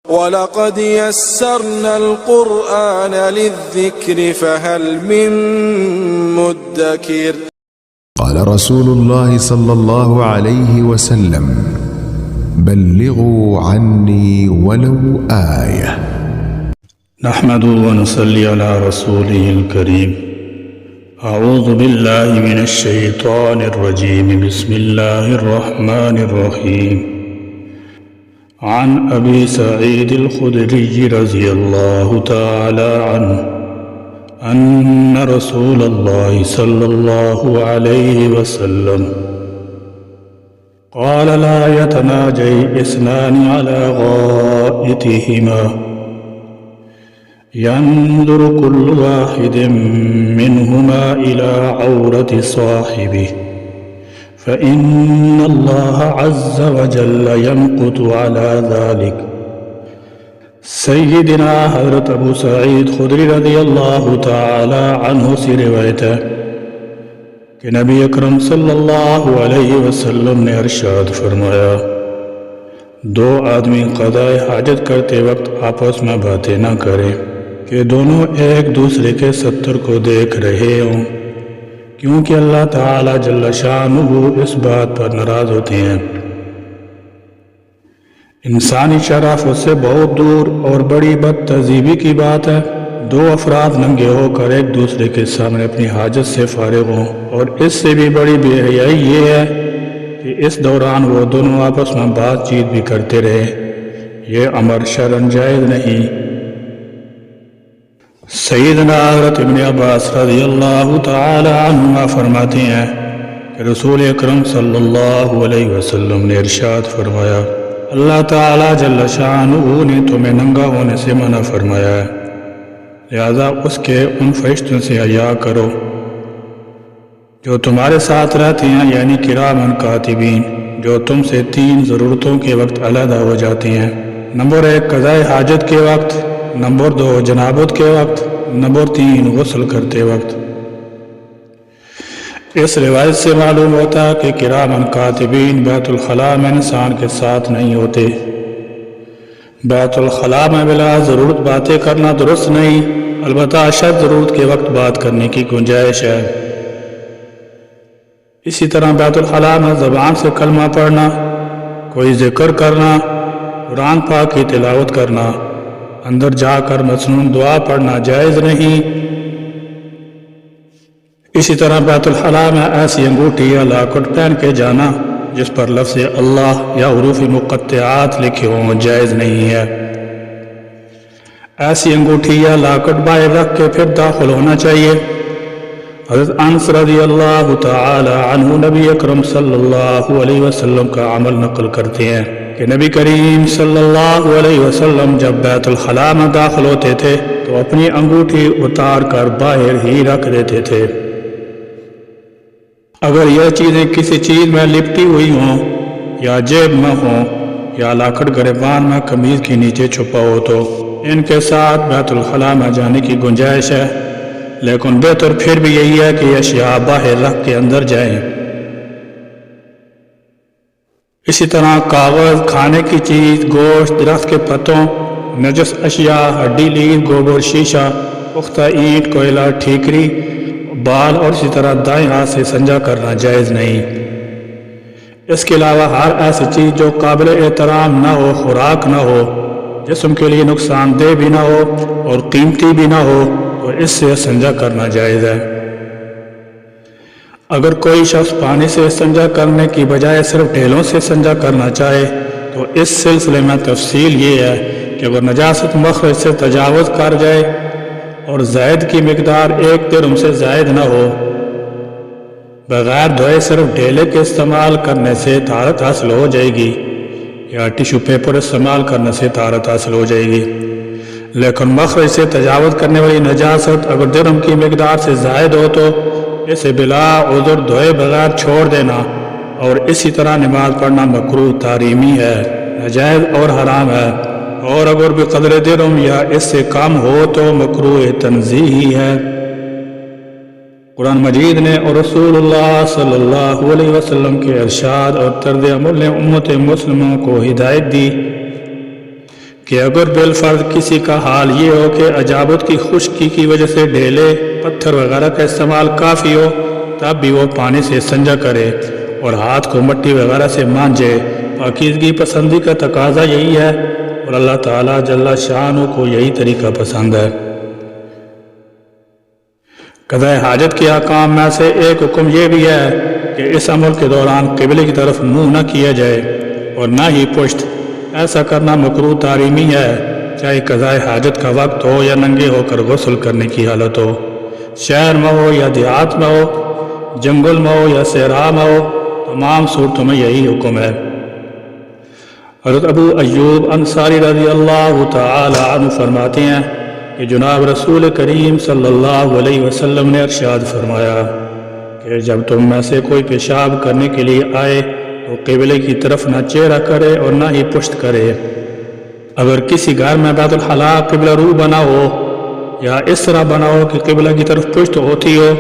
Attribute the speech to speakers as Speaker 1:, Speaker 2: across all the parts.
Speaker 1: وَلَقَدْ يَسَّرْنَا الْقُرْآنَ لِلذِّكْرِ فَهَلْ مِن مُّدَّكِرٍ.
Speaker 2: قال رسول الله صلى الله عليه وسلم: بلغوا عني ولو آية.
Speaker 3: نحمد ونصلي على رسوله الكريم. اعوذ باللہ من الشیطان الرجیم. بسم اللہ الرحمن الرحیم. عن ابی سعید الخدری رضی اللہ تعالی عنہ ان رسول اللہ صلی اللہ علیہ وسلم قال لا يتناجي اثنان على غائطهما ينظر كل واحد منهما إلى عورة صاحبه فإن الله عز وجل يمقت على ذلك. سیدنا حضرت ابو سعید خدری رضی اللہ تعالی عنہ سے روایت ہے کہ نبی اکرم صلی اللہ علیہ وسلم نے ارشاد فرمایا: دو آدمی قضاء حاجت کرتے وقت آپس میں باتیں نہ کریں کہ دونوں ایک دوسرے کے ستر کو دیکھ رہے ہوں، کیونکہ اللہ تعالی جل شانہ اس بات پر ناراض ہوتے ہیں۔ انسانی شرف اس سے بہت دور اور بڑی بد تہذیبی کی بات ہے دو افراد ننگے ہو کر ایک دوسرے کے سامنے اپنی حاجت سے فارغ ہوں، اور اس سے بھی بڑی بے حیائی یہ ہے کہ اس دوران وہ دونوں آپس میں بات چیت بھی کرتے رہے۔ یہ امر شرعاً جائز نہیں۔ سیدنا حضرت ابن عباس رضی اللہ تعالی عنہ فرماتے ہیں کہ رسول اکرم صلی اللہ علیہ وسلم نے ارشاد فرمایا: اللہ تعالی جل شانہ نے تمہیں ننگا ہونے سے منع فرمایا ہے، لہذا اس کے ان فرشتوں سے حیا کرو جو تمہارے ساتھ رہتے ہیں، یعنی کراماً کاتبین، جو تم سے تین ضرورتوں کے وقت علیحدہ ہو جاتی ہیں۔ نمبر 1 قضاء حاجت کے وقت، نمبر 2 جنابت کے وقت، نمبر 3 غسل کرتے وقت۔ اس روایت سے معلوم ہوتا ہے کہ کراماً کاتبین بیت الخلاء میں انسان کے ساتھ نہیں ہوتے۔ بیت الخلاء میں بلا ضرورت باتیں کرنا درست نہیں، البتہ اشد ضرورت کے وقت بات کرنے کی گنجائش ہے۔ اسی طرح بیت الخلاء میں زبان سے کلمہ پڑھنا، کوئی ذکر کرنا، قرآن پاک کی تلاوت کرنا، اندر جا کر مسنون دعا پڑھنا جائز نہیں۔ اسی طرح بیت الخلاء میں ایسی انگوٹھی یا لاکٹ پہن کے جانا جس پر لفظ اللہ یا حروف مقطعات لکھے ہوں جائز نہیں ہے۔ ایسی انگوٹھی یا لاکٹ باہر رکھ کے پھر داخل ہونا چاہیے۔ حضرت انس رضی اللہ تعالی عنہ نبی اکرم صلی اللہ علیہ وسلم کا عمل نقل کرتے ہیں کہ نبی کریم صلی اللہ علیہ وسلم جب بیت الخلاء میں داخل ہوتے تھے تو اپنی انگوٹھی اتار کر باہر ہی رکھ دیتے تھے۔ اگر یہ چیزیں کسی چیز میں لپٹی ہوئی ہوں یا جیب میں ہوں یا لاکٹ گریبان میں قمیض کے نیچے چھپا ہو تو ان کے ساتھ بیت الخلاء میں جانے کی گنجائش ہے، لیکن بہتر پھر بھی یہی ہے کہ یہ اشیاء باہر رکھ کے اندر جائیں۔ اسی طرح کاغذ، کھانے کی چیز، گوشت، درخت کے پتوں، نجس اشیاء، ہڈی لیف، گوبر، شیشہ، پختہ اینٹ، کوئلہ، ٹھیکری، بال اور اسی طرح دائیں ہاتھ سے سنجا کرنا جائز نہیں۔ اس کے علاوہ ہر ایسی چیز جو قابل احترام نہ ہو، خوراک نہ ہو، جسم کے لیے نقصان دہ بھی نہ ہو اور قیمتی بھی نہ ہو تو اس سے سنجا کرنا جائز ہے۔ اگر کوئی شخص پانی سے استنجا کرنے کی بجائے صرف ڈھیلوں سے استنجا کرنا چاہے تو اس سلسلے میں تفصیل یہ ہے کہ اگر نجاست مخرج سے تجاوز کر جائے اور زائد کی مقدار 1 درہم سے زائد نہ ہو، بغیر دھوئے صرف ڈھیلے کے استعمال کرنے سے طہارت حاصل ہو جائے گی یا ٹیشو پیپر استعمال کرنے سے طہارت حاصل ہو جائے گی، لیکن مخرج سے تجاوز کرنے والی نجاست اگر درہم کی مقدار سے زائد ہو تو اسے بلا عذر دھوئے بغیر چھوڑ دینا اور اسی طرح نماز پڑھنا مکروہ تحریمی ہے، ناجائز اور حرام ہے، اور اگر بقدر درہم یا اس سے کم ہو تو مکروہ تنزیہی ہے۔ قرآن مجید نے اور رسول اللہ صلی اللہ علیہ وسلم کے ارشاد اور طرز عمل نے امت مسلموں کو ہدایت دی کہ اگر بالفرض کسی کا حال یہ ہو کہ اجابت کی خشکی کی وجہ سے ڈھیلے پتھر وغیرہ کا استعمال کافی ہو تب بھی وہ پانی سے استنجا کرے اور ہاتھ کو مٹی وغیرہ سے مانجے۔ پاکیزگی پسندی کا تقاضا یہی ہے اور اللہ تعالیٰ جل شانہ کو یہی طریقہ پسند ہے۔ قضاء حاجت کے احکام میں سے ایک حکم یہ بھی ہے کہ اس عمل کے دوران قبلے کی طرف منہ نہ کیا جائے اور نہ ہی پشت۔ ایسا کرنا مکروہ تحریمی ہے، چاہے قضاء حاجت کا وقت ہو یا ننگے ہو کر غسل کرنے کی حالت ہو، شہر میں ہو یا دیہات میں ہو، جنگل میں ہو یا صحرا میں ہو، تمام صورتوں میں یہی حکم ہے۔ حضرت ابو ایوب انصاری رضی اللہ تعالی عنہ فرماتے ہیں کہ جناب رسول کریم صلی اللہ علیہ وسلم نے ارشاد فرمایا کہ جب تم میں سے کوئی پیشاب کرنے کے لیے آئے تو قبلے کی طرف نہ چہرہ کرے اور نہ ہی پشت کرے۔ اگر کسی گھر میں بیت الخلاء قبلہ رو بنا ہو یا اس طرح بنا ہو کہ قبلہ کی طرف پشت ہوتی ہو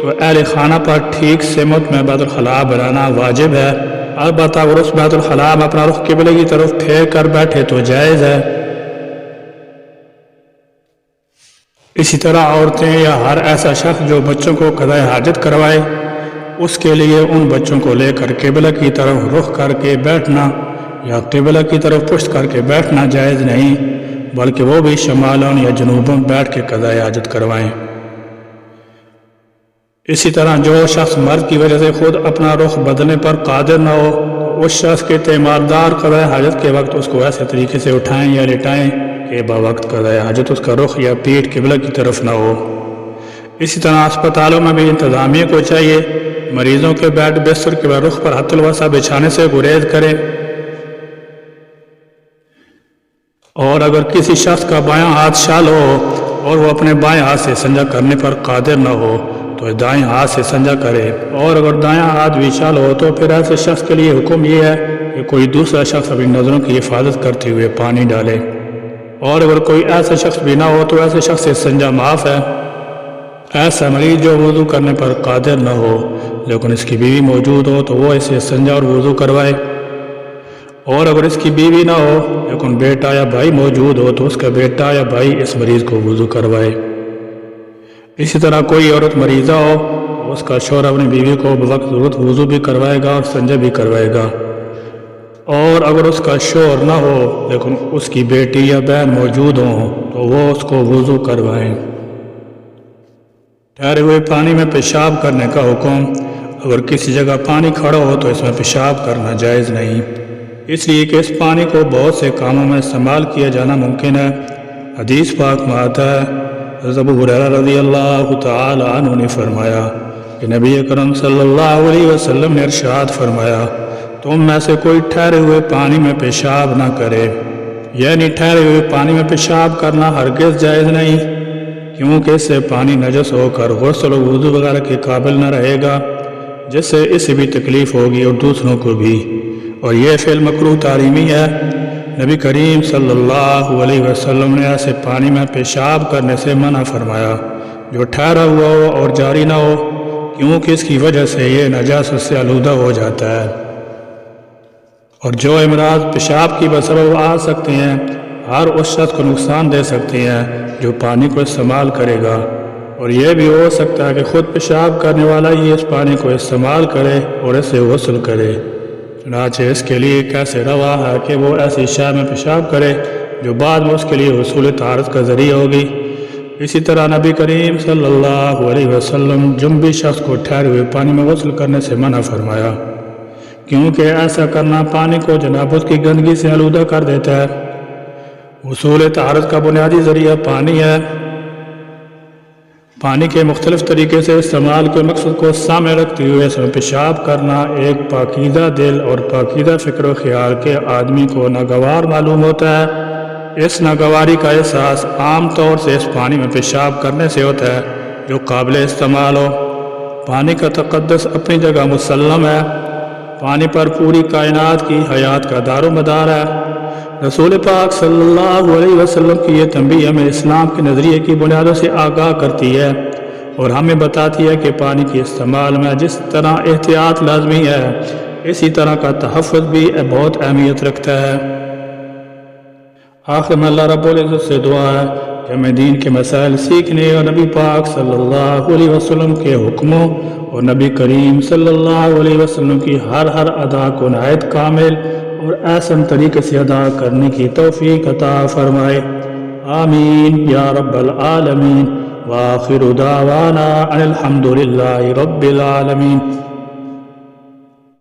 Speaker 3: تو اہل خانہ پر ٹھیک سمت میں بیت الخلاء بنانا واجب ہے۔ البتہ اگر اس بیت الخلاء میں اپنا رخ قبلے کی طرف پھیر کر بیٹھے تو جائز ہے۔ اسی طرح عورتیں یا ہر ایسا شخص جو بچوں کو قضاء حاجت کروائے اس کے لیے ان بچوں کو لے کر قبلہ کی طرف رخ کر کے بیٹھنا یا قبلہ کی طرف پشت کر کے بیٹھنا جائز نہیں، بلکہ وہ بھی شمالوں یا جنوبوں بیٹھ کے قضاء حاجت کروائیں۔ اسی طرح جو شخص مرض کی وجہ سے خود اپنا رخ بدلنے پر قادر نہ ہو تو اس شخص کے تیماردار قضاء حاجت کے وقت اس کو ایسے طریقے سے اٹھائیں یا لٹائیں کہ بوقت قضاء حاجت اس کا رخ یا پیٹھ قبلہ کی طرف نہ ہو۔ اسی طرح اسپتالوں میں بھی انتظامیہ کو چاہیے مریضوں کے بیڈ بستر کے رخ پر حت الوسع بچھانے سے گریز کریں، اور اگر کسی شخص کا بایاں ہاتھ شال ہو اور وہ اپنے بائیں ہاتھ سے استنجا کرنے پر قادر نہ ہو تو دائیں ہاتھ سے استنجا کرے، اور اگر دایاں ہاتھ بھی شال ہو تو پھر ایسے شخص کے لیے حکم یہ ہے کہ کوئی دوسرا شخص اپنی نظروں کی حفاظت کرتے ہوئے پانی ڈالے، اور اگر کوئی ایسا شخص بھی نہ ہو تو ایسے شخص سے استنجا معاف ہے۔ ایسا مریض جو وضو کرنے پر قادر نہ ہو لیکن اس کی بیوی موجود ہو تو وہ اسے استنجا اور وضو کروائے، اور اگر اس کی بیوی نہ ہو لیکن بیٹا یا بھائی موجود ہو تو اس کا بیٹا یا بھائی اس مریض کو وضو کروائے۔ اسی طرح کوئی عورت مریضہ ہو تو اس کا شوہر اپنی بیوی کو بوقت ضرورت وضو بھی کروائے گا اور استنجا بھی کروائے گا، اور اگر اس کا شوہر نہ ہو لیکن اس کی بیٹی یا بہن موجود ہوں تو وہ اس کو وضو کروائیں۔ ٹھہرے ہوئے پانی میں پیشاب کرنے کا حکم۔ اگر کسی جگہ پانی کھڑا ہو تو اس میں پیشاب کرنا جائز نہیں، اس لیے کہ اس پانی کو بہت سے کاموں میں استعمال کیا جانا ممکن ہے۔ حدیث پاک میں آتا ہے، حضرت ابو ہریرہ رضی اللہ تعالی عنہ نے فرمایا کہ نبی اکرم صلی اللہ علیہ وسلم نے ارشاد فرمایا، تم میں سے کوئی ٹھہرے ہوئے پانی میں پیشاب نہ کرے، یعنی ٹھہرے ہوئے پانی میں پیشاب کرنا ہرگز جائز نہیں، کیونکہ اس سے پانی نجس ہو کر غسل و وضو وغیرہ کے قابل نہ رہے گا، جس سے اسے بھی تکلیف ہوگی اور دوسروں کو بھی، اور یہ فعل مکروہ تحریمی ہے۔ نبی کریم صلی اللہ علیہ وسلم نے ایسے پانی میں پیشاب کرنے سے منع فرمایا جو ٹھہرا ہوا ہو اور جاری نہ ہو، کیونکہ اس کی وجہ سے یہ نجاست سے آلودہ ہو جاتا ہے، اور جو امراض پیشاب کی بسبب آ سکتے ہیں ہر اس شخص کو نقصان دے سکتے ہیں جو پانی کو استعمال کرے گا، اور یہ بھی ہو سکتا ہے کہ خود پیشاب کرنے والا ہی اس پانی کو استعمال کرے اور اسے غسل کرے، چنانچہ اس کے لیے کیسے روا ہے کہ وہ ایسی شے میں پیشاب کرے جو بعد میں اس کے لیے حصول طہارت کا ذریعہ ہوگی۔ اسی طرح نبی کریم صلی اللہ علیہ وسلم جنبی شخص کو ٹھہرے ہوئے پانی میں غسل کرنے سے منع فرمایا، کیونکہ ایسا کرنا پانی کو جنابت کی گندگی سے آلودہ کر دیتا ہے۔ حصول طہارت کا بنیادی ذریعہ پانی ہے۔ پانی کے مختلف طریقے سے استعمال کے مقصد کو سامنے رکھتے ہوئے اس میں پیشاب کرنا ایک پاکیزہ دل اور پاکیزہ فکر و خیال کے آدمی کو ناگوار معلوم ہوتا ہے۔ اس ناگواری کا احساس عام طور سے اس پانی میں پیشاب کرنے سے ہوتا ہے جو قابل استعمال ہو۔ پانی کا تقدس اپنی جگہ مسلم ہے، پانی پر پوری کائنات کی حیات کا دار و مدار ہے۔ رسول پاک صلی اللہ علیہ وسلم کی یہ تنبیہ ہمیں اسلام کے نظریے کی بنیادوں سے آگاہ کرتی ہے اور ہمیں بتاتی ہے کہ پانی کے استعمال میں جس طرح احتیاط لازمی ہے اسی طرح کا تحفظ بھی بہت اہمیت رکھتا ہے۔ آخر میں اللہ رب العزت سے دعا ہے کہ ہمیں دین کے مسائل سیکھنے اور نبی پاک صلی اللہ علیہ وسلم کے حکموں اور نبی کریم صلی اللہ علیہ وسلم کی ہر ادا کو نہایت کامل اور احسن طریقے سے ادا کرنے کی توفیق عطا فرمائے، آمین یا رب العالمین۔ وآخر دعوانا ان الحمد للہ رب العالمین۔